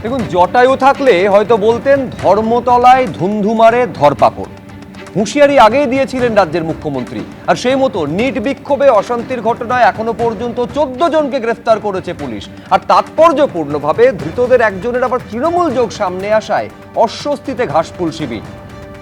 দেখুন, জটায়ু থাকলে হয়তো বলতেন ধর্মতলায় ধুন্ধুমারে ধরপাকড়। হুঁশিয়ারি আগেই দিয়েছিলেন রাজ্যের মুখ্যমন্ত্রী, আর সেই মতো নিট বিক্ষোভে অশান্তির ঘটনায় এখনো পর্যন্ত 14 জনকে গ্রেফতার করেছে পুলিশ। আর তাৎপর্যপূর্ণভাবে ধৃতদের একজনের আবার তৃণমূল যোগ সামনে আসায় অস্বস্তিতে ঘাসফুল শিবির।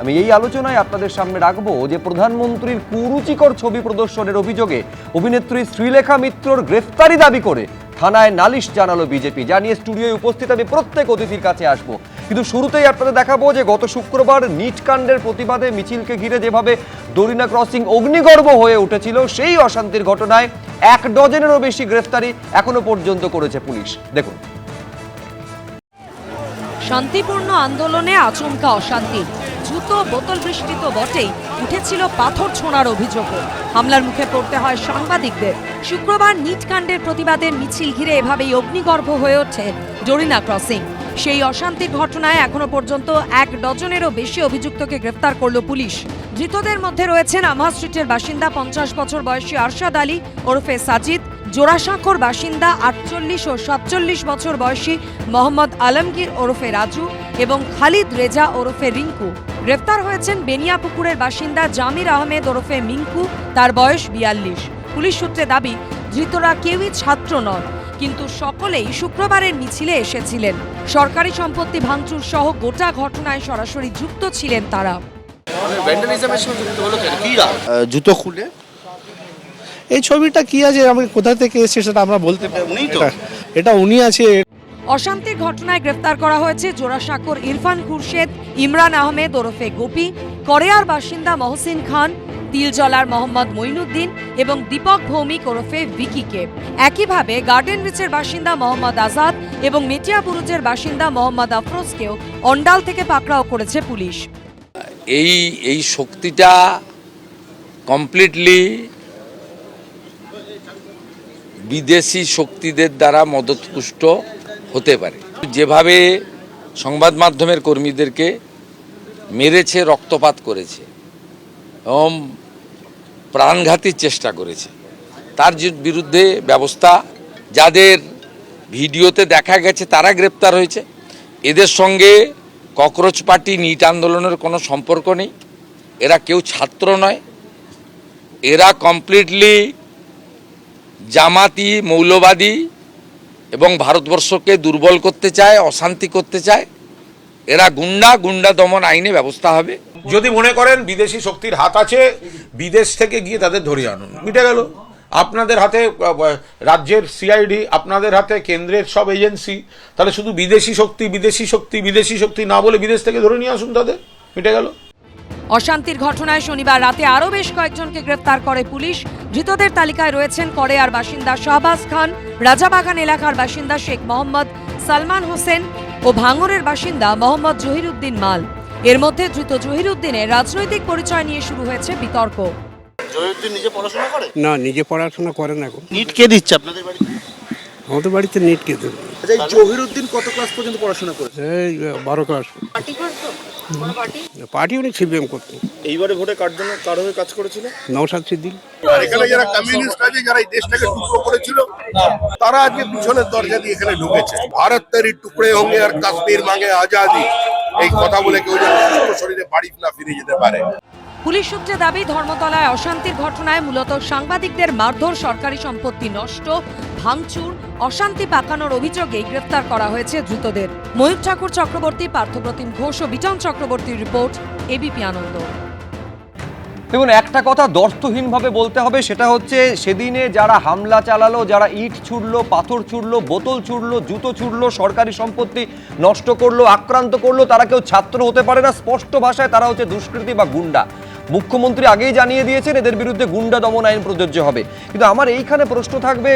আমি এই আলোচনায় আপনাদের সামনে রাখবো যে প্রধানমন্ত্রীর কুরুচিকর ছবি প্রদর্শনের অভিযোগে অভিনেত্রী শ্রীলেখা মিত্রর গ্রেফতারি দাবি করে থানায় নালিশ জানালো বিজেপি। জানিয়ে স্টুডিওয় উপস্থিত আমি প্রত্যেক অতিথির কাছে আসবো, কিন্তু শুরুতেই আপনাদের দেখাবো যে গত শুক্রবার নিট কাণ্ডের প্রতিবাদে মিছিলকে ঘিরে যেভাবে দরিনা ক্রসিং অগ্নিগর্ভ হয়ে উঠেছিল, সেই অশান্তির ঘটনায় 1 ডজনেরও বেশি গ্রেফতারি এখনো পর্যন্ত করেছে পুলিশ। দেখুন, শান্তিপূর্ণ আন্দোলনে আচমকা অশান্তি, জুতো বোতল বৃষ্টি তো বটেই, উঠেছিল পাথর ছোঁড়ার অভিযোগও। হামলার মুখে পড়তে হয় সাংবাদিকদের। শুক্রবার নিট কাণ্ডের প্রতিবাদের মিছিল ঘিরে এভাবেই অগ্নিগর্ভ হয়ে ওঠে দরিনা ক্রসিং। সেই অশান্তির ঘটনায় এখনো পর্যন্ত 1 ডজনেরও বেশি অভিযুক্তকে গ্রেফতার করল পুলিশ। ধৃতদের মধ্যে রয়েছেন আমহা স্ট্রিটের বাসিন্দা 50 বছর বয়সী আরশাদ আলী ওরফে সাজিদ, জোড়াসাঁকোর বাসিন্দা 48 ও 47 বছর বয়সী মোহাম্মদ আলমগীর ওরফে রাজু এবং খালিদ রেজা ওরফে রিঙ্কু। গ্রেফতার হয়েছেন বেনিয়াপুকুরের বাসিন্দা জামির আহমেদ ওরফে মিঙ্কু, তার বয়স 42। পুলিশ সূত্রে দাবি, ধৃতরা কেউই ছাত্র নন, কিন্তু সকলেই শুক্রবারের মিছিলে এসেছিলেন। সরকারি সম্পত্তি ভাঙচুর সহ গোটা ঘটনায় সরাসরি যুক্ত ছিলেন তারা। জুতো খুলে এই ছবিটা কি আছে, আমি কোথা থেকে এসেছে সেটা আমরা বলতে পারি। এটা উনি আছে। অশান্তির ঘটনায় গ্রেফতার করা হয়েছে জোড়াসাঁকোর ইরফান খুরশেদ, ইমরান আহমেদ ওরফে গোপী, করেয়ার বাসিন্দা মহসিন খান, তিলজলার মোহাম্মদ মঈনুদ্দিন এবং দীপক ভৌমিক ওরফে ভিকিকে। একইভাবে গার্ডেন রিচের বাসিন্দা মোহাম্মদ আজাদ এবং মেটিয়াবুরুজের বাসিন্দা মোহাম্মদ আফরোজকেও অন্ডাল থেকে পাকড়াও করেছে পুলিশ। এই শক্তিটা কমপ্লিটলি বিদেশি শক্তিদের দ্বারা মদতপুষ্ট হতে পারে। যেভাবে সংবাদ মাধ্যমের কর্মীদেরকে মেরেছে, রক্তপাত করেছে এবং প্রাণঘাতীর চেষ্টা করেছে, তার বিরুদ্ধে ব্যবস্থা। যাদের ভিডিওতে দেখা গেছে তারা গ্রেপ্তার হয়েছে। এদের সঙ্গে ককরোচ পার্টি, নিট আন্দোলনের কোনো সম্পর্ক নেই। এরা কেউ ছাত্র নয়, এরা কমপ্লিটলি জামাতি, মৌলবাদী এবং ভারতবর্ষকে দুর্বল করতে চায়, অশান্তি করতে চায়। এরা গুন্ডা দমন আইনে ব্যবস্থা হবে। যদি মনে করেন বিদেশি শক্তির হাত আছে, বিদেশ থেকে গিয়ে তাদের ধরিয়ে আনুন, মিটে গেল। আপনাদের হাতে রাজ্যের সিআইডি, আপনাদের হাতে কেন্দ্রের সব এজেন্সি, তাহলে শুধু বিদেশি শক্তি না বলে বিদেশ থেকে ধরে নিয়ে আসুন, তাদের মিটে গেল। অশান্তির ঘটনায় শনিবার রাতে আরও বেশ কয়েকজনকে গ্রেফতার করে পুলিশ। ধৃতদের তালিকায় রয়েছেন করেয়ার বাসিন্দা শাহবাজ খান, রাজাবাগান এলাকার বাসিন্দা শেখ মোহাম্মদ সালমান হোসেন ও ভাঙরের বাসিন্দা মোহাম্মদ জহিরুদ্দিন মাল। এর মধ্যে ধৃত জহিরুদ্দিনের রাজনৈতিক পরিচয় নিয়ে শুরু হয়েছে বিতর্ক। জহিরুদ্দিন নিজে পড়াশোনা করে না, নিজে পড়াশোনা করে না। নিট কে দিচ্ছে আপনাদের বাড়িতে? আমাদের বাড়িতে নিট কে দেবে? এই জহিরুদ্দিন কত ক্লাস পর্যন্ত পড়াশোনা করেছে? এই 12 ক্লাস। পার্টি উনি সিপিএম করতেন। এইবারে ভোটে কার জন্য, কার হয়ে কাজ করেছিল? নওশাদ সিদ্দিকী। আর এখানে যারা কমিউনিস্ট আছে, যারা এই দেশটাকে টুকরো করেছিল, তারা আজকে পিছনের দরজা দিয়ে এখানে ঢুকেছে। ভারত তেরি টুকরে হোঙ্গে আর কাশ্মীর মাঙ্গে আজাদি, এই কথা বলে কেউ যেন সুস্থ শরীরে বাড়ি না ফিরে যেতে পারে। পুলিশ সূত্রে দাবি, ধর্মতলায় অশান্তির ঘটনায় মূলত সাংবাদিকদের মারধর, সরকারি সম্পত্তি নষ্ট, ভাঙচুর, অশান্তি পাকানোর অভিযোগে গ্রেফতার করা হয়েছে ধৃতদের। ময়ূর ঠাকুর চক্রবর্তী, পার্থপ্রতিম ঘোষ ও বিটন চক্রবর্তীর রিপোর্ট, এবিপি আনন্দ। দেখুন, একটা কথা দ্ব্যর্থহীনভাবে বলতে হবে, সেটা হচ্ছে সেদিনে যারা হামলা চালালো, যারা ইট ছুড়লো, পাথর ছুড়লো, বোতল ছুড়লো, জুতো ছুড়লো, সরকারি সম্পত্তি নষ্ট করলো, আক্রান্ত করলো, তারা কেউ ছাত্র হতে পারে না। স্পষ্ট ভাষায় তারা হচ্ছে দুষ্কৃতী বা গুন্ডা। মুখ্যমন্ত্রী আগেই জানিয়ে দিয়েছেন এদের বিরুদ্ধে গুন্ডা দমন আইন প্রযোজ্য হবে। কিন্তু আমার এইখানে প্রশ্ন থাকবে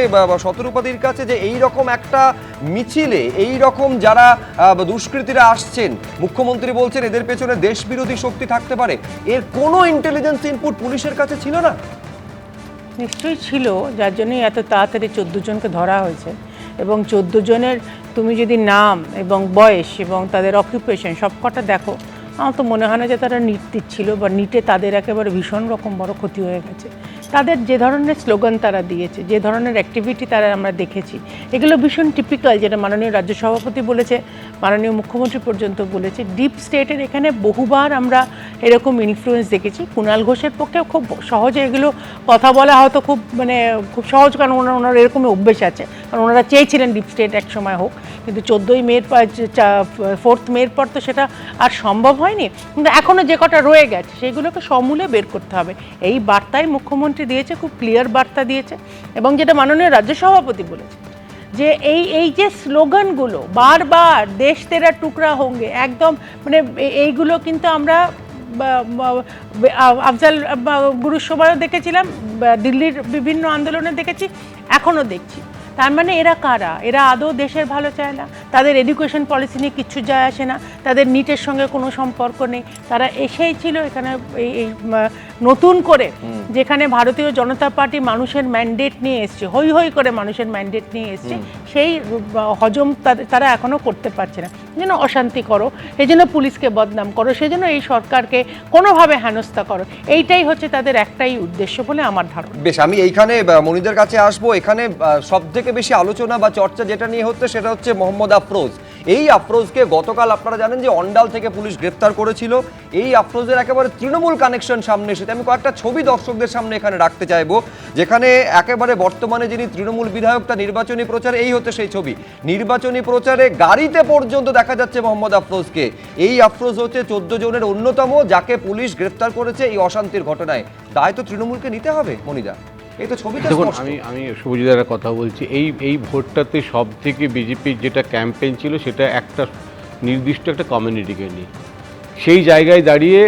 শতরূপাদির কাছে, যে এই রকম একটা মিছিলে এই রকম যারা দুষ্কৃতীরা আসছেন, মুখ্যমন্ত্রী বলছেন এদের পেছনে দেশ বিরোধী শক্তি থাকতে পারে, এর কোনো ইন্টেলিজেন্স ইনপুট পুলিশের কাছে ছিল না? নিশ্চয়ই ছিল, যার জন্যই এত তাড়াতাড়ি 14 জনকে ধরা হয়েছে। এবং 14 জনের তুমি যদি নাম এবং বয়স এবং তাদের অকুপেশন সবকটা দেখো, আমার তো মনে হয় না যে তারা নিট দিচ্ছিল বা নিটে তাদের একেবারে ভীষণ রকম বড় ক্ষতি হয়ে গেছে। তাদের যে ধরনের স্লোগান তারা দিয়েছে, যে ধরনের অ্যাক্টিভিটি তারা আমরা দেখেছি, এগুলো ভীষণ টিপিক্যাল, যেটা মাননীয় রাজ্য সভাপতি বলেছে মাননীয় মুখ্যমন্ত্রী পর্যন্ত বলেছে ডিপ স্টেটের এখানে বহুবার আমরা এরকম ইনফ্লুয়েন্স দেখেছি। কুণাল ঘোষের পক্ষে খুব সহজে এগুলো কথা বলা হয়তো খুব সহজ, কারণ ওনার এরকমই অভ্যেস আছে, কারণ ওনারা চেয়েছিলেন ডিপ স্টেট এক সময় হোক, কিন্তু 14ই মের 4 মের পর তো সেটা আর সম্ভব হয়নি। কিন্তু এখনও যে কটা রয়ে গেছে সেগুলোকে সমূলে বের করতে হবে, এই বার্তাই মুখ্যমন্ত্রী দিয়েছে, খুব ক্লিয়ার বার্তা দিয়েছে। এবং যেটা মাননীয় রাজ্য সভাপতি বলেছে যে এই যে স্লোগানগুলো বারবার দেশ তেরা টুকরা হোঙ্গে, একদম এইগুলো কিন্তু আমরা আফজাল গুরুর সময়ও দেখেছিলাম, দিল্লির বিভিন্ন আন্দোলনে দেখেছি, এখনও দেখছি। তার মানে এরা কারা? এরা আদৌ দেশের ভালো চায় না, তাদের এডুকেশন পলিসি নিয়ে কিচ্ছু যায় আসে না, তাদের নিটের সঙ্গে কোনো সম্পর্ক নেই। তারা এসেই ছিল এখানে এই নতুন করে, যেখানে ভারতীয় জনতা পার্টি মানুষের ম্যান্ডেট নিয়ে এসছে, হই হই করে মানুষের ম্যান্ডেট নিয়ে এসছে, সেই হজম তারা এখনও করতে পারছে না। এই জন্য অশান্তি করো, এই জন্য পুলিশকে বদনাম করো, সেই জন্য এই সরকারকে কোনোভাবে হেনস্থা করো, এইটাই হচ্ছে তাদের একটাই উদ্দেশ্য বলে আমার ধারণা। বেশ, আমি এইখানে মনিদের কাছে আসবো। এখানে সব থেকে বেশি আলোচনা বা চর্চা যেটা নিয়ে হচ্ছে সেটা হচ্ছে মোহাম্মদ আফরোজ। এই আফরোজকে গতকাল আপনারা জানেন যে অন্ডাল থেকে পুলিশ গ্রেফতার করেছিল। এই আফরোজের একেবারে তৃণমূল কানেকশন সামনে এসেছে। আমি কয়েকটা ছবি দর্শকদের সামনে এখানে রাখতে চাইবো, যেখানে একেবারে বর্তমানে যিনি তৃণমূল বিধায়ক তার নির্বাচনী প্রচারে, এই হচ্ছে সেই ছবি, নির্বাচনী প্রচারে গাড়িতে পর্যন্ত দেখা যাচ্ছে মোহাম্মদ আফরোজকে। এই আফরোজ হচ্ছে 14 জনের অন্যতম, যাকে পুলিশ গ্রেফতার করেছে এই অশান্তির ঘটনায়। তাই তো তৃণমূলকে নিতে হবে মনিদা, এই তো ছবিটা দেখুন, স্পষ্ট। আমি সুবিধার কথা বলছি। এই ভোটটাতে সব থেকে বিজেপির যেটা ক্যাম্পেইন ছিল সেটা একটা নির্দিষ্ট একটা কমিউনিটিকে নিয়ে, সেই জায়গায় দাঁড়িয়ে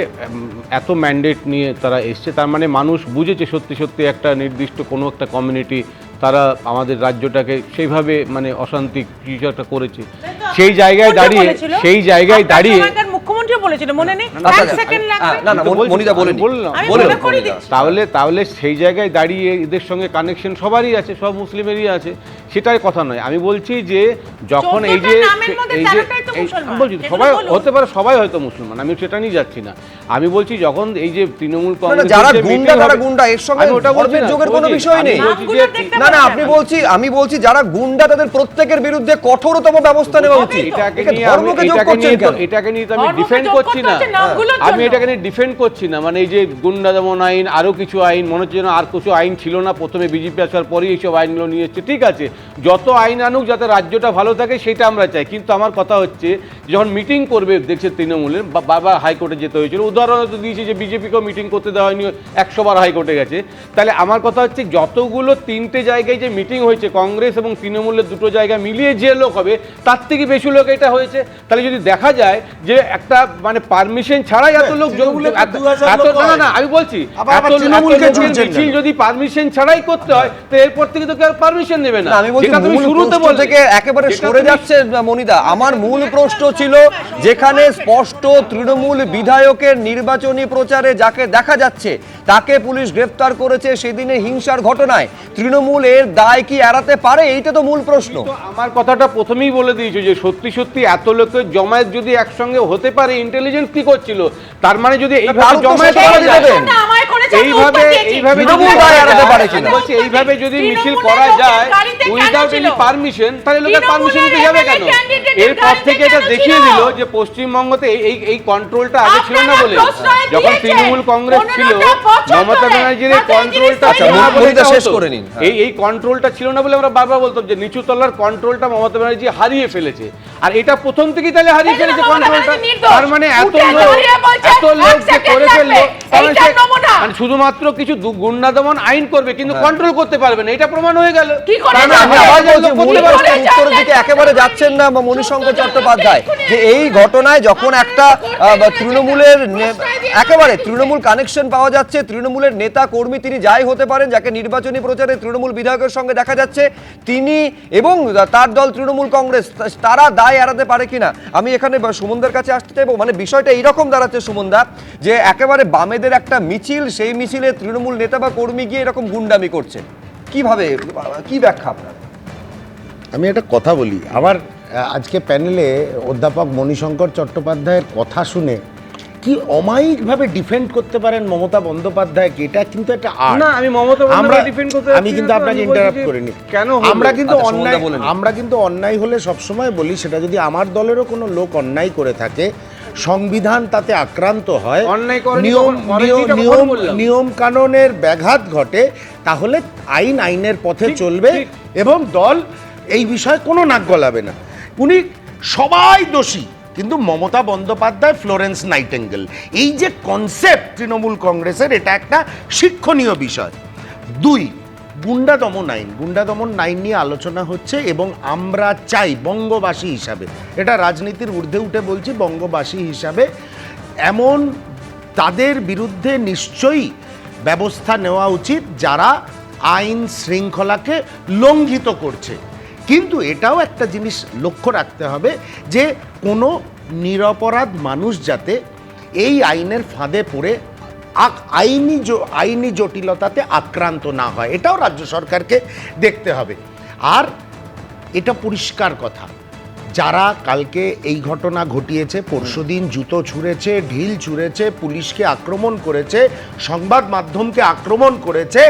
এত ম্যান্ডেট নিয়ে তারা এসছে। তার মানে মানুষ বুঝেছে সত্যি সত্যি একটা নির্দিষ্ট কোনো একটা কমিউনিটি তারা আমাদের রাজ্যটাকে সেইভাবে অশান্তি কিছু একটা করেছে। সেই জায়গায় দাঁড়িয়ে মুখ্যমন্ত্রী বলেছিল, মনে নেই? তাহলে সেই জায়গায় দাঁড়িয়ে এদের সঙ্গে কানেকশন সবারই আছে, সব মুসলিমেরই আছে, সেটাই কথা নয়। আমি বলছি যে যখন এই যে বলছি সবাই হতে পারে, সবাই হয়তো মুসলমান, আমি সেটা নিয়ে যাচ্ছি না। আমি বলছি যখন এই যে তৃণমূল কংগ্রেস যারা গুন্ডা এর সঙ্গে ধর্মের যোগের কোনো বিষয় নেই। না আমি বলছি যারা গুন্ডা তাদের প্রত্যেকের বিরুদ্ধে কঠোরতম ব্যবস্থা নেওয়া উচিত। এটাকে নিয়ে তো আমি ডিফেন্ড করছি না, এটাকে নিয়ে ডিফেন্ড করছি না। এই যে গুন্ডা দমন আইন, আরো কিছু আইন, মনে হচ্ছে যেন আর কিছু আইন ছিল না, প্রথমে বিজেপি আসার পরেই এইসব আইনগুলো নিয়ে এসছে। ঠিক আছে, যত আইন আনুক যাতে রাজ্যটা ভালো থাকে সেটা আমরা চাই, কিন্তু আমার কথা হচ্ছে যখন মিটিং করবে দেখছে তৃণমূলের, বারবার হাইকোর্টে যেতে হয়েছিল, উদাহরণ তো দিয়েছে যে বিজেপিকেও মিটিং করতে দেওয়া হয়নি, 100 বার হাইকোর্টে গেছে। তাহলে আমার কথা হচ্ছে যতগুলো 3টে জায়গায় যে মিটিং হয়েছে কংগ্রেস এবং তৃণমূলের 2টো জায়গা মিলিয়ে যে লোক হবে তার থেকে বেশি লোক এটা হয়েছে। তাহলে যদি দেখা যায় যে একটা পারমিশন ছাড়াই এত লোক, আমি বলছি মিছিল যদি পারমিশন ছাড়াই করতে হয় তো এরপর থেকে তো কেউ পারমিশন নেবে না। আমি বলছি শুরুতে থেকে একেবারে সরে যাচ্ছে মনিদা। আমার মূল প্রশ্ন ছিল, যেখানে স্পষ্ট তৃণমূল বিধায়কের নির্বাচনী প্রচারে যাকে দেখা যাচ্ছে তাকে পুলিশ গ্রেফতার করেছে সেদিনে হিংসার ঘটনায়, তৃণমূল এর দায় কি এড়াতে পারে? এইটা তো মূল প্রশ্ন। আমার কথাটা প্রথমেই বলে দিয়েছো যে সত্যি সত্যি এত লোকের জমায়েত যদি একসঙ্গে হতে পারে, ইন্টেলিজেন্স কি করছিল? তার মানে যদি এইভাবে জমায়েত করা যায়, এইভাবে যদি মিছিল করা যায় উইদাউট এনি পারমিশন, তাহলে লোকের পারমিশন নিতে যাবে কেন? এরপর থেকে এটা দেখিয়ে দিল যে পশ্চিমবঙ্গতে এই কন্ট্রোলটা আগে ছিল না বলে। যখন তৃণমূল কংগ্রেস ছিল, মমতা ব্যানার্জির এই কন্ট্রোলটা এই কন্ট্রোলটা ছিল না বলে আমরা বারবার বলতাম যে নিচু তলার কন্ট্রোলটা মমতা ব্যানার্জি হারিয়ে ফেলেছে। আর এটা প্রথম থেকেই তাহলে হারিয়ে ফেলেছে কন্ট্রোলটা। তার মানে এত লোক যে করে ফেললো, শুধুমাত্র কিছু গুন্ডা দমন আইন করবে কিন্তু কন্ট্রোল করতে পারবে না, এটা প্রমাণ হয়ে গেল। উত্তরের দিকে একেবারে যাচ্ছেন না মণিশঙ্কর চট্টোপাধ্যায়, যে এই ঘটনায় যখন একটা তৃণমূলের একেবারে তৃণমূল কানেকশন পাওয়া যাচ্ছে, তৃণমূলের নেতা কর্মী তিনি যাই হতে পারেন, যাকে নির্বাচনী প্রচারে তৃণমূল বিধায়কের সঙ্গে দেখা যাচ্ছে, তিনি এবং তার দল তৃণমূল কংগ্রেস, তারা দায় এড়াতে পারে কিনা? আমি এখানে সুমনদার কাছে আসতে চাইবো। বিষয়টা এইরকম দাঁড়াচ্ছে সুমনদা, যে একেবারে বামেদের একটা মিছিল, সেই মিছিলে তৃণমূল নেতা বা কর্মী গিয়ে এরকম গুন্ডামি করছে, কিভাবে, কি ব্যাখ্যা আপনার? আমি একটা কথা বলি, আমার আজকে প্যানেলে অধ্যাপক মণিশঙ্কর চট্টোপাধ্যায়ের কথা শুনে কি অমায়িকভাবে ডিফেন্ড করতে পারেন মমতা বন্দ্যোপাধ্যায়কে, এটা কিন্তু একটা আর্ট। না, আমি মমতা আমরা বন্দ্যোপাধ্যায় ডিফেন্ড করতে আমি যাচ্ছি কিন্তু না তো, আপনাকে আমি বলছি ইন্টারাপ্ট যে করিনি। কেন হলো? আমরা কিন্তু আচ্ছা, অন্যায়, বলে নিন। আমরা কিন্তু অন্যায় হলে সবসময় বলি, সেটা যদি আমার দলেরও কোনো লোক অন্যায় করে থাকে, সংবিধান তাতে আক্রান্ত হয়, অন্যায় করেনি, নিয়ম করেনি, এটা নিয়ম কখন বললাম? নিয়ম কানুনের ব্যাঘাত ঘটে, তাহলে আইনের পথে ঠিক, চলবে ঠিক। এবং দল এই বিষয়ে কোনো নাক গলাবে না। উনি সবাই দোষী, কিন্তু মমতা বন্দ্যোপাধ্যায় ফ্লোরেন্স নাইটেঙ্গেল, এই যে কনসেপ্ট তৃণমূল কংগ্রেসের, এটা একটা শিক্ষণীয় বিষয়। 2, গুন্ডা দমন আইন নিয়ে আলোচনা হচ্ছে এবং আমরা চাই বঙ্গবাসী হিসাবে, এটা রাজনীতির ঊর্ধ্বে উঠে বলছি, বঙ্গবাসী হিসাবে এমন তাদের বিরুদ্ধে নিশ্চয়ই ব্যবস্থা নেওয়া উচিত যারা আইন শৃঙ্খলাকে লঙ্ঘিত করছে। কিন্তু এটাও একটা জিনিস লক্ষ্য রাখতে হবে যে কোনো নিরপরাধ মানুষ যাতে এই আইনের ফাঁদে পড়ে আইনি জটিলতাতে আক্রান্ত না হয়, এটাও রাজ্য সরকারকে দেখতে হবে। আর এটা পরিষ্কার কথা, যারা কালকে এই ঘটনা ঘটিয়েছে, পরশুদিন জুতো ছুঁড়েছে, ঢিল ছুঁড়েছে, পুলিশকে আক্রমণ করেছে, সংবাদ মাধ্যমকে আক্রমণ করেছে,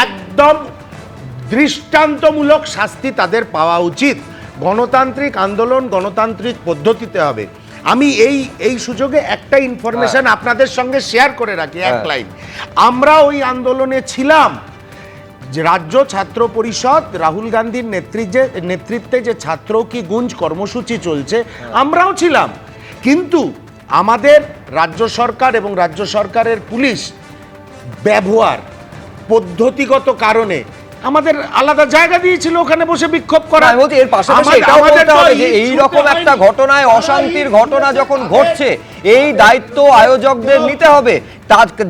একদম দৃষ্টান্তমূলক শাস্তি তাদের পাওয়া উচিত। গণতান্ত্রিক আন্দোলন গণতান্ত্রিক পদ্ধতিতে হবে। আমি এই সুযোগে একটা ইনফরমেশন আপনাদের সঙ্গে শেয়ার করে রাখি, এক লাইন। আমরা ওই আন্দোলনে ছিলাম, যে রাজ্য ছাত্র পরিষদ রাহুল গান্ধীর নেতৃত্বে যে ছাত্র কি গুঞ্জ কর্মসূচি চলছে, আমরাও ছিলাম। কিন্তু আমাদের রাজ্য সরকার এবং রাজ্য সরকারের পুলিশ ব্যবহার পদ্ধতিগত কারণে আমাদের আলাদা জায়গা দিয়েছিল ওখানে বসে বিক্ষোভ করা। আমি বলছি এর পাশাপাশি এটাও বলতে হবে যে এইরকম একটা ঘটনায়, অশান্তির ঘটনা যখন ঘটছে, এই দায়িত্ব আয়োজকদের নিতে হবে।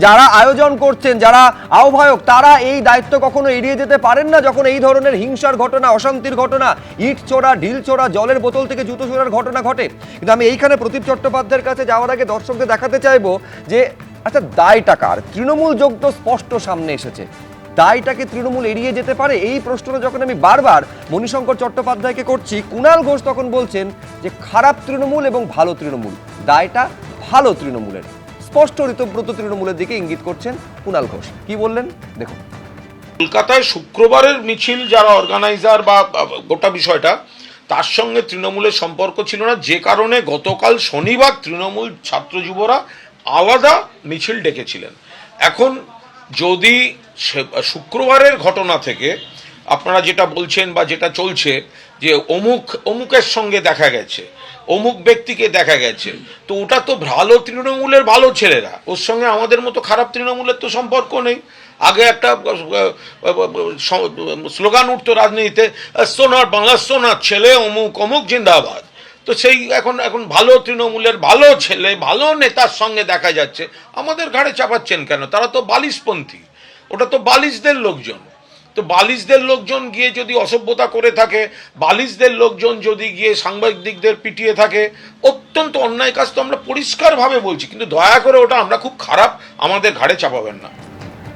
যারা আয়োজন করছেন, যারা আহ্বায়ক, তারা এই দায়িত্ব কখনো এড়িয়ে যেতে পারেন না। যখন এই ধরনের হিংসার ঘটনা, অশান্তির ঘটনা, ইট ছোড়া, ঢিল ছোড়া, জলের বোতল থেকে জুতো ছোড়ার ঘটনা ঘটে। কিন্তু আমি এইখানে প্রদীপ চট্টোপাধ্যায়ের কাছে যাওয়ার আগে দর্শকদের দেখাতে চাইবো যে আচ্ছা, দায়টা কার? তৃণমূল যোগ তো স্পষ্ট সামনে এসেছে, দায়টাকে তৃণমূল এড়িয়ে যেতে পারে? এই প্রশ্নটা যখন আমি বারবার মণিশঙ্কর চট্টোপাধ্যায়কে করছি, কুণাল ঘোষ তখন বলছেন যে খারাপ তৃণমূল এবং ভালো তৃণমূল, দায়টা ভালো তৃণমূলের। স্পষ্ট ঋতব্রত তৃণমূলের দিকে ইঙ্গিত করছেন কুণাল ঘোষ। কি বললেন দেখুন। কলকাতায় শুক্রবারের মিছিল যারা অর্গানাইজার বা গোটা বিষয়টা, তার সঙ্গে তৃণমূলের সম্পর্ক ছিল না, যে কারণে গতকাল শনিবার তৃণমূল ছাত্র যুবরা আলাদা মিছিল ডেকেছিলেন। এখন যদি শুক্রবারের ঘটনা থেকে আপনারা যেটা বলছেন বা যেটা চলছে যে অমুকের সঙ্গে দেখা গেছে, অমুক ব্যক্তিকে দেখা গেছে, তো ওটা তো ভালো তৃণমূলের ভালো ছেলেরা, ওর সঙ্গে আমাদের মতো খারাপ তৃণমূলের তো সম্পর্ক নেই। আগে একটা স্লোগান উঠতো রাজনীতিতে, সোনার বাংলা সোনার ছেলে অমুক অমুক জিন্দাবাদ। তো সেই এখন ভালো তৃণমূলের ভালো ছেলে, ভালো নেতার সঙ্গে দেখা যাচ্ছে, আমাদের ঘাড়ে চাপাচ্ছেন কেন? তারা তো বালিশপন্থী, ওটা তো বালিশদের লোকজন। তো বালিশদের লোকজন গিয়ে যদি অসভ্যতা করে থাকে, বালিশদের লোকজন যদি গিয়ে সাংবাদিকদের পিটিয়ে থাকে, অত্যন্ত অন্যায় কাজ, তো আমরা পরিষ্কারভাবে বলছি। কিন্তু দয়া করে ওটা আমরা খুব খারাপ আমাদের ঘাড়ে চাপাবেন না।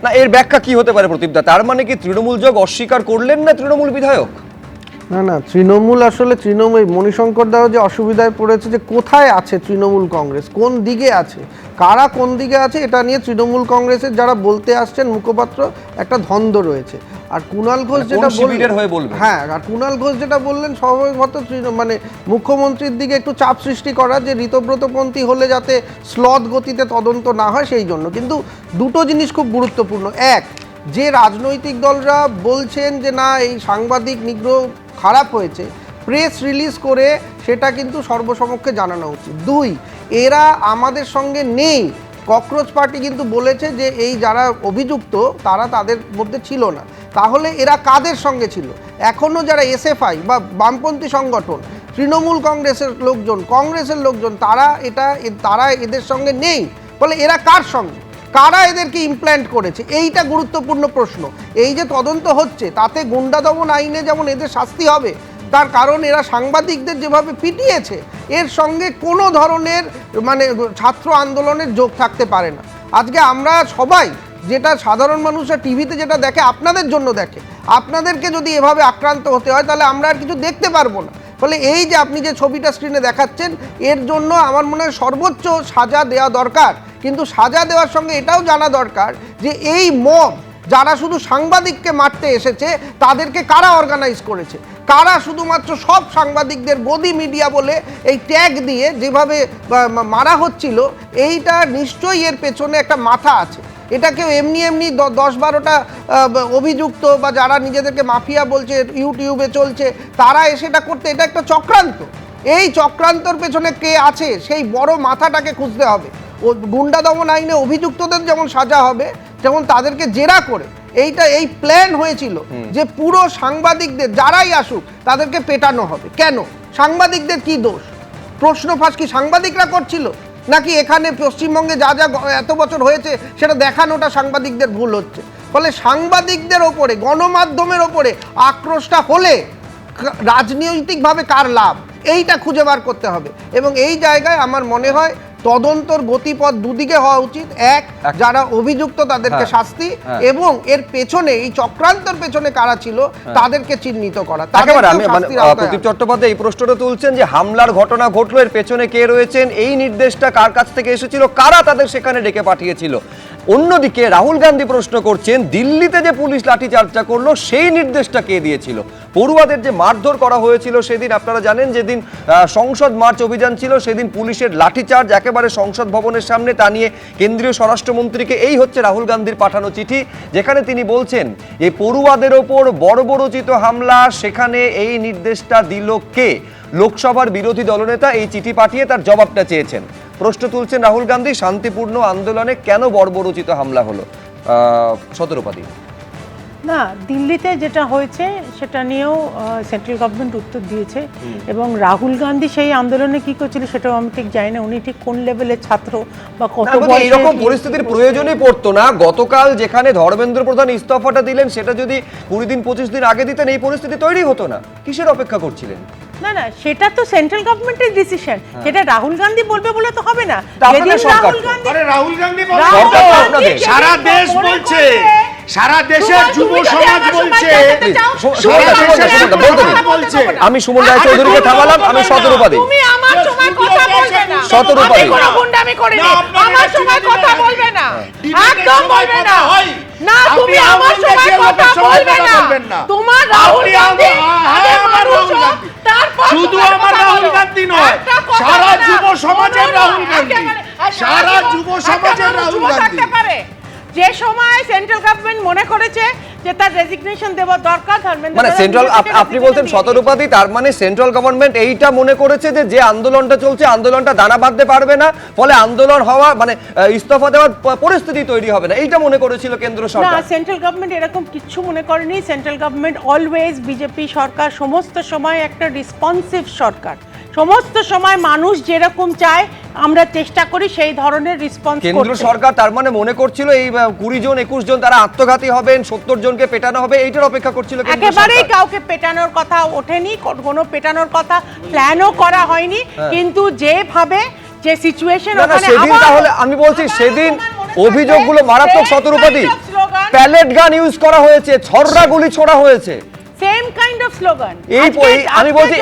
না, এর ব্যাখ্যা কি হতে পারে প্রদীপদা? তার মানে কি তৃণমূল যোগ অস্বীকার করলেন না তৃণমূল বিধায়ক? না, তৃণমূল আসলে মণিশঙ্কর দাও যে অসুবিধায় পড়েছে যে কোথায় আছে তৃণমূল কংগ্রেস, কোন দিকে আছে, কারা কোন দিকে আছে, এটা নিয়ে তৃণমূল কংগ্রেসের যারা বলতে আসছেন মুখপাত্র একটা দ্বন্দ্ব রয়েছে। আর কুণাল ঘোষ যেটা বললেন, হ্যাঁ, আর কুণাল ঘোষ যেটা বললেন, স্বভাবত মুখ্যমন্ত্রীর দিকে একটু চাপ সৃষ্টি করা, যে ঋতব্রতপন্থী হলে যাতে স্লথ গতিতে তদন্ত না হয় সেই জন্য। কিন্তু দুটো জিনিস খুব গুরুত্বপূর্ণ। এক, যে রাজনৈতিক দলরা বলছেন যে না এই সাংবাদিক নিগ্রহ খারাপ হয়েছে, প্রেস রিলিজ করে সেটা কিন্তু সর্বসমক্ষে জানানো উচিত। 2, এরা আমাদের সঙ্গে নেই। ককরোচ পার্টি কিন্তু বলেছে যে এই যারা অভিযুক্ত তারা তাদের মধ্যে ছিল না। তাহলে এরা কাদের সঙ্গে ছিল? এখনও যারা এসএফআই বা বামপন্থী সংগঠন, তৃণমূল কংগ্রেসের লোকজন তারা এদের সঙ্গে নেই। ফলে এরা কার সঙ্গে, কারা এদেরকে ইমপ্ল্যান্ট করেছে, এইটা গুরুত্বপূর্ণ প্রশ্ন। এই যে তদন্ত হচ্ছে তাতে গুন্ডা দমন আইনে যেমন এদের শাস্তি হবে, তার কারণ এরা সাংবাদিকদের যেভাবে পিটিয়েছে, এর সঙ্গে কোনো ধরনের ছাত্র আন্দোলনের যোগ থাকতে পারে না। আজকে আমরা সবাই যেটা সাধারণ মানুষরা টিভিতে যেটা দেখে, আপনাদের জন্য দেখে, আপনাদেরকে যদি এভাবে আক্রান্ত হতে হয় তাহলে আমরা আর কিছু দেখতে পারবো না। ফলে এই যে আপনি যে ছবিটা স্ক্রিনে দেখাচ্ছেন, এর জন্য আমার মনে হয় সর্বোচ্চ সাজা দেওয়া দরকার। কিন্তু সাজা দেওয়ার সঙ্গে এটাও জানা দরকার যে এই মব যারা শুধু সাংবাদিককে মারতে এসেছে তাদেরকে কারা অর্গানাইজ করেছে, কারা শুধুমাত্র সব সাংবাদিকদের গদি মিডিয়া বলে এই ট্যাগ দিয়ে যেভাবে মারা হচ্ছিল, এইটা নিশ্চয়ই এর পেছনে একটা মাথা আছে। এটা কেউ এমনি এমনি 10-12টা অভিযুক্ত বা যারা নিজেদেরকে মাফিয়া বলছে ইউটিউবে চলছে তারা এসে এটা করতে, এটা একটা চক্রান্ত। এই চক্রান্তর পেছনে কে আছে সেই বড় মাথাটাকে খুঁজতে হবে। ও গুন্ডা দমন আইনে অভিযুক্তদের যেমন সাজা হবে, যেমন তাদেরকে জেরা করে এই প্ল্যান হয়েছিল যে পুরো সাংবাদিকদের যারাই আসুক তাদেরকে পেটানো হবে। কেন? সাংবাদিকদের কি দোষ? প্রশ্ন ফাঁস কি সাংবাদিকরা করছিল, নাকি এখানে পশ্চিমবঙ্গে যা যা এত বছর হয়েছে সেটা দেখানোটা সাংবাদিকদের ভুল হচ্ছে? ফলে সাংবাদিকদের ওপরে, গণমাধ্যমের ওপরে আক্রোশটা হলে রাজনৈতিকভাবে কার লাভ, এইটা খুঁজে বার করতে হবে। এবং এই জায়গায় আমার মনে হয় তদন্তর গতিপথ দুদিকে হওয়া উচিত। এক, যারা অভিযুক্ত তাদেরকে শাস্তি, এবং এর পেছনে এই চক্রান্তর পেছনে কারা ছিল তাদেরকে চিহ্নিত করা। প্রদীপ চট্টোপাধ্যায় এই প্রশ্নটা তুলছেন যে হামলার ঘটনা ঘটলো, এর পেছনে কে রয়েছেন, এই নির্দেশটা কার কাছ থেকে এসেছিল, কারা তাদের সেখানে ডেকে পাঠিয়েছিল। অন্যদিকে রাহুল গান্ধী প্রশ্ন করছেন দিল্লিতে যে পুলিশ লাঠিচার্জটা করলো সেই নির্দেশটা কে দিয়েছিল। পড়ুয়াদের যে মারধর করা হয়েছিল সেদিন আপনারা জানেন, যেদিন সংসদ মার্চ অভিযান ছিল সেদিন পুলিশের লাঠিচার্জ একেবারে সংসদ ভবনের সামনে, তা নিয়ে কেন্দ্রীয় স্বরাষ্ট্রমন্ত্রীকে এই হচ্ছে রাহুল গান্ধীর পাঠানো চিঠি, যেখানে তিনি বলছেন এই পড়ুয়াদের ওপর বর্বরোচিত হামলা, সেখানে এই নির্দেশটা দিল কে? লোকসভার বিরোধী দলনেতা এই চিঠি পাঠিয়ে তার জবাবটা চেয়েছেন। প্রশ্ন তুলছেন রাহুল গান্ধী, শান্তিপূর্ণ আন্দোলনে কেন বর্বরোচিত হামলা হলো? সতেরোপাধি না, দিল্লিতে যেটা হয়েছে সেটা নিয়েও সেন্ট্রাল গভর্নমেন্ট উত্তর দিয়েছে, এবং রাহুল গান্ধী সেই আন্দোলনে কি করছিল সেটাও আমি ঠিক জানি না, উনি ঠিক কোন লেভেলের ছাত্র বা কত বয়সে। এইরকম পরিস্থিতির প্রয়োজনই পড়তো না। গতকাল যেখানে ধর্মেন্দ্র প্রধান ইস্তফাটা দিলেন সেটা যদি 20 দিন 25 দিন আগে দিতেন এই পরিস্থিতি তৈরি হতো না। কিসের অপেক্ষা করছিলেন? না না, সেটা তো সেন্ট্রাল গভর্নমেন্টের ডিসিশন, সেটা রাহুল গান্ধী বলবে বলে তো হবে না। রাহুল গান্ধী সারা দেশ বলছে, সারা দেশের যুব সমাজ বলছে। আমি সুমন রায় চৌধুরীকে থামালাম, আমি সতেরোপাধি। তুমি আমার সময় কথা বলবে না, সতেরোপাধি কোনো গুন্ডামি করিনি, আমার সময় কথা বলবে না, একদম বলবে না। না, তুমি আমার সময় কথা বলবে না। তোমার রাহুল গান্ধী আগে মানুষ, তারপর শুধু আমার রাহুল গান্ধী নয়, সারা যুব সমাজের রাহুল গান্ধী, সারা যুব সমাজের রাহুল গান্ধী। যে সময় সেন্ট্রাল গভর্নমেন্ট মনে করেছে যে তার রেজিগনেশন দেওয়া দরকার, মানে সেন্ট্রাল, আপনি বলছেন সতেরোপাধি, তার মানে সেন্ট্রাল গভর্নমেন্ট এইটা মনে করেছে যে আন্দোলনটা চলছে আন্দোলনটা দানা বাঁধতে পারবে না, ফলে আন্দোলন হওয়া মানে ইস্তফা দেওয়ার পরিস্থিতি তৈরি হবে না, এইটা মনে করেছিল কেন্দ্র সরকার। না, সেন্ট্রাল গভর্নমেন্ট এরকম কিচ্ছু মনে করেনি। সেন্ট্রাল গভর্নমেন্ট অলওয়েজ, বিজেপি সরকার সমস্ত সময় একটা রেসপন্সিভ সরকার, সমস্ত সময় মানুষ যেরকম চায় আমরা চেষ্টা করি সেই ধরনের রেসপন্স করতে। কেন্দ্র সরকার তার মানে মনে করছিল এই 20 জন 21 জন তারা আত্মঘাতী হবেন, 70 জনকে পেটানো হবে, এইটার অপেক্ষা করছিল কেন্দ্র সরকার। একেবারেই কাউকে পেটানোর কথা ওঠেনি, কোনো পেটানোর কথা প্ল্যানও করা হয়নি, কিন্তু যেভাবে যে সিচুয়েশন ওখানে, সেদিন তাহলে আমি বলছি সেদিন অভিযোগগুলো মারাত্মক। সতেরোপাধি, প্যালেট গান ইউজ করা হয়েছে, ছররা গুলি ছোড়া হয়েছে, সেম কাইন্ড অফ স্লোগান। আমি বলছি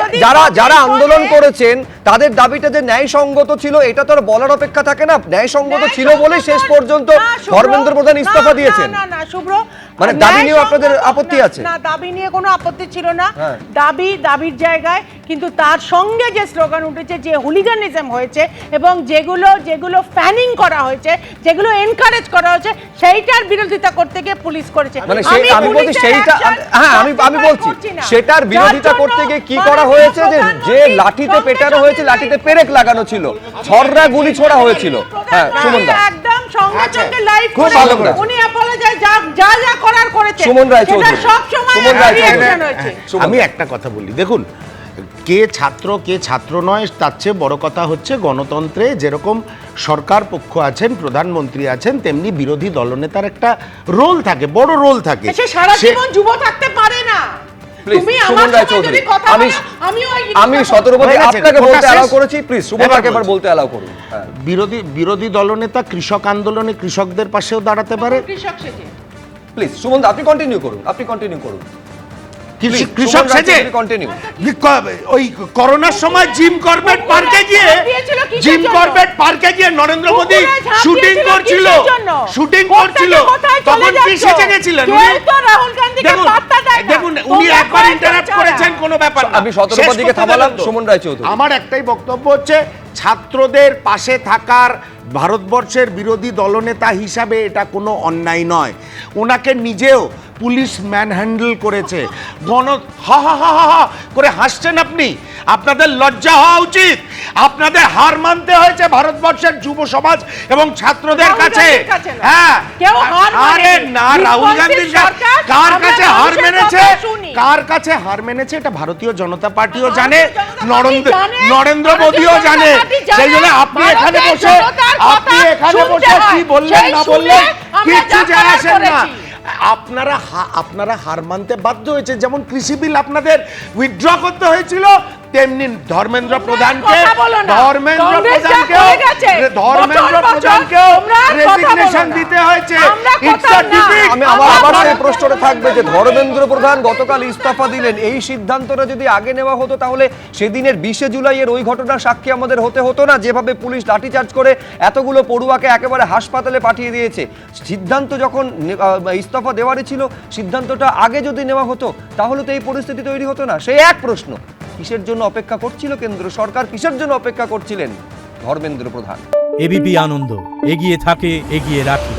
যারা আন্দোলন করেছেন তাদের দাবিটা যে ন্যায়সঙ্গত ছিল এটা তো আর বলার অপেক্ষা থাকে না। ন্যায়সঙ্গত ছিল বলে শেষ পর্যন্ত ধর্মেন্দ্র প্রধান ইস্তফা দিয়েছেন। না না শুভ্র, মানে দাবি নিয়ে আপনাদের আপত্তি আছে? না, দাবি নিয়ে কোনো আপত্তি ছিল না, দাবির জায়গায়, কিন্তু তার সঙ্গে যে স্লোগান উঠেছে, যে হুলিগানিজম হয়েছে এবং যেগুলো ফ্যানিং করা হয়েছে, যেগুলো এনকারেজ করা হয়েছে, সেইটার বিরোধিতা করতে গিয়ে পুলিশ করেছে। মানে আমি বলছি সেইটা, হ্যাঁ আমি বলছি সেটার বিরোধিতা করতে গিয়ে কি করা হয়েছে, যে লাঠিতে পেটানো হয়েছে, লাঠিতে পেরেক লাগানো ছিল, ছররা গুলি ছোড়া হয়েছিল। হ্যাঁ সুমন দা একদম সঙ্গে সঙ্গে লাইভ খুব ভালো করে উনি অ্যাপোলোজাইজ যা করার করেছে। সুমন রায় চৌধুরী, সব সময় রিঅ্যাকশন হয়েছে। আমি একটা কথা বলি, দেখুন কে ছাত্র নয় তার চেয়ে বড় কথা হচ্ছে গণতন্ত্রে যেরকম সরকার পক্ষ আছেন, প্রধানমন্ত্রী আছেন, তেমনি বিরোধী দলনেতার একটা রোল থাকে, বড় রোল থাকে। সে সারা জীবন যুব থাকতে পারে না। তুমি আমার সাথে যদি কথা বলো, আমি সতেরোপাধি আপনাকে বলতে অ্যালাউ করেছি, প্লিজ সুমনকে একবার বলতে অ্যালাউ করুন। বিরোধী দলনেতা কৃষক আন্দোলনে কৃষকদের পাশেও দাঁড়াতে পারে। কৃষক সেজে প্লিজ সুমন আপনি কন্টিনিউ করুন। কৃষক সেজে কন্টিনিউ। ওই করোনার সময় জিম করবেট পার্কে গিয়ে নরেন্দ্র মোদী শুটিং করছিল তখন কি সেজে গেছিলেন? দেখুন উনি একবার ইন্টারাপ্ট করেছেন, কোনো ব্যাপার না। আমি সতর্ক দিকে থামালাম। সুমন রায়চৌধুরী, আমার একটাই বক্তব্য হচ্ছে, ছাত্রদের পাশে থাকার ভারতবর্ষের বিরোধী দলনেতা হিসাবে এটা কোনো অন্যায় নয়। ওনাকে নিজেও পুলিশ ম্যানহ্যান্ডেল করেছে। হা হা হা হা হা করে হাসছেন আপনি, আপনাদের লজ্জা হওয়া উচিত। আপনাদের হার মানতে হয়েছে ভারতবর্ষের যুব সমাজ এবং ছাত্রদের কাছে। হ্যাঁ, আরে না, রাহুল গান্ধীর কার কাছে হার মেনেছে, কার কাছে হার মেনেছে এটা ভারতীয় জনতা পার্টিও জানে, নরেন্দ্র মোদীও জানে। সেই জন্য আপনি এখানে বসে কি বললেন না বললেন কিচ্ছু যায় আসে না। আপনারা হার মানতে বাধ্য হয়েছে। যেমন কৃষি বিল আপনাদের উইথড্র করতে হয়েছিল, তেমনি ধর্মেন্দ্র প্রধানকে রেজিগনেশন দিতে হয়েছে। আমি আবার সেই প্রশ্নটা থাকবে যে ধর্মেন্দ্র প্রধান গতকাল ইস্তফা দিলেন, এই সিদ্ধান্তটা যদি আগে নেওয়া হতো তাহলে সেদিনের 20 জুলাইয়ের ওই ঘটনার সাক্ষী আমাদের হতে হতো না, যেভাবে পুলিশ লাঠিচার্জ করে এতগুলো পড়ুয়াকে একেবারে হাসপাতালে পাঠিয়ে দিয়েছে। সিদ্ধান্ত যখন ইস্তফা দেওয়ারই ছিল, সিদ্ধান্তটা আগে যদি নেওয়া হতো তাহলে তো এই পরিস্থিতি তৈরি হতো না। সেই এক প্রশ্ন, কিসের জন্য অপেক্ষা করছিল কেন্দ্র সরকার, কিসের জন্য অপেক্ষা করছিলেন ধর্মেন্দ্র প্রধান? এবিপি আনন্দ, এগিয়ে থাকে, এগিয়ে রাখে।